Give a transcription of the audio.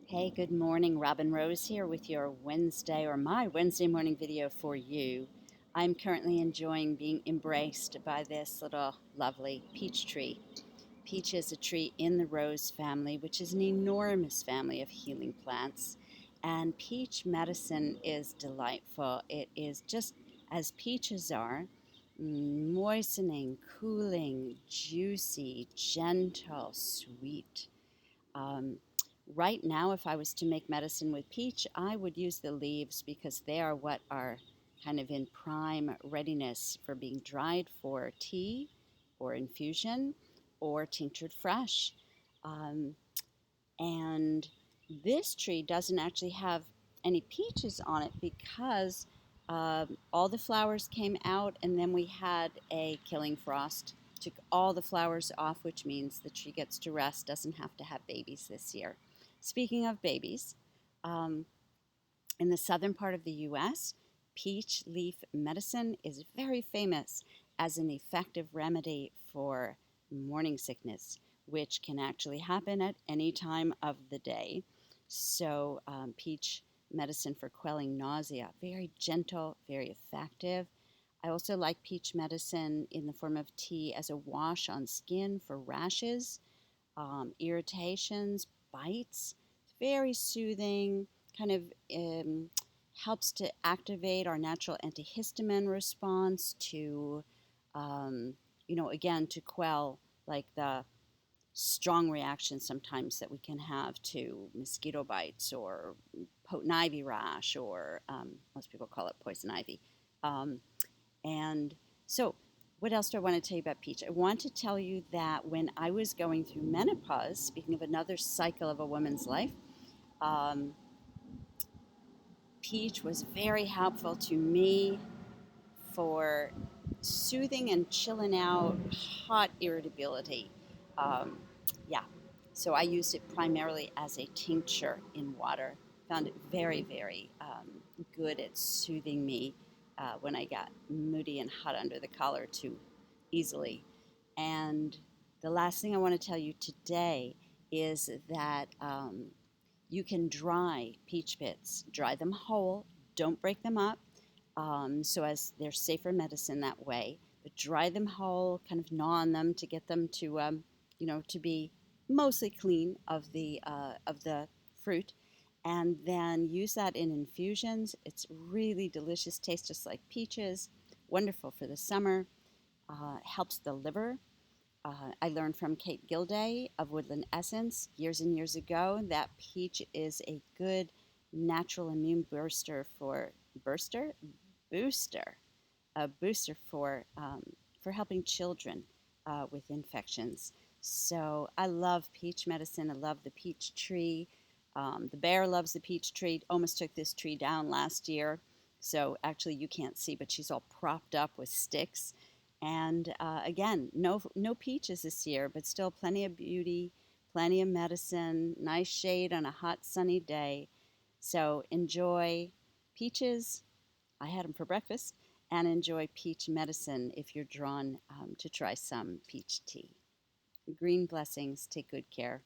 Hey, good morning. Robin Rose here with your Wednesday or my Wednesday morning video for you. I'm currently enjoying being embraced by this little lovely peach tree. Peach is a tree in the rose family, which is an enormous family of healing plants. And peach medicine is delightful. It is just as peaches are, moistening, cooling, juicy, gentle, sweet. Um, right now, if I was to make medicine with peach, I would use the leaves because they are what are kind of in prime readiness for being dried for tea or infusion or tinctured fresh. Um, and this tree doesn't actually have any peaches on it because all the flowers came out and then we had a killing frost. Took all the flowers off, which means the tree gets to rest, doesn't have to have babies this year. Speaking of babies, um, in the southern part of the US, peach leaf medicine is very famous as an effective remedy for morning sickness, which can actually happen at any time of the day. So, peach medicine for quelling nausea, very gentle, very effective. I also like peach medicine in the form of tea as a wash on skin for rashes, irritations, bites. It's very soothing, kind of helps to activate our natural antihistamine response to, um, again, to quell like the strong reactions sometimes that we can have to mosquito bites or potent ivy rash, or most people call it poison ivy. Um, and so, what else do I want to tell you about peach? I want to tell you that when I was going through menopause, speaking of another cycle of a woman's life, um, peach was very helpful to me for soothing and chilling out hot irritability. Um, yeah, so I used it primarily as a tincture in water. Found it very, very good at soothing me when I got moody and hot under the collar too easily. And the last thing I want to tell you today is that you can dry peach pits, dry them whole, don't break them up, so as they're safer medicine that way. But dry them whole, kind of gnaw on them to get them to, to be mostly clean of the fruit, and then use that in infusions. It's really delicious, tastes just like peaches. Wonderful for the summer. Helps the liver. I learned from Kate Gilday of Woodland Essence years and years ago that peach is a good natural immune burster booster, a booster for helping children with infections. So I love peach medicine. I love the peach tree. The bear loves the peach tree. Almost took this tree down last year. So actually, you can't see, but she's all propped up with sticks. And again, no peaches this year, but still plenty of beauty, plenty of medicine, nice shade on a hot sunny day. So enjoy peaches. I had them for breakfast, and enjoy peach medicine if you're drawn to try some peach tea. Green blessings. Take good care.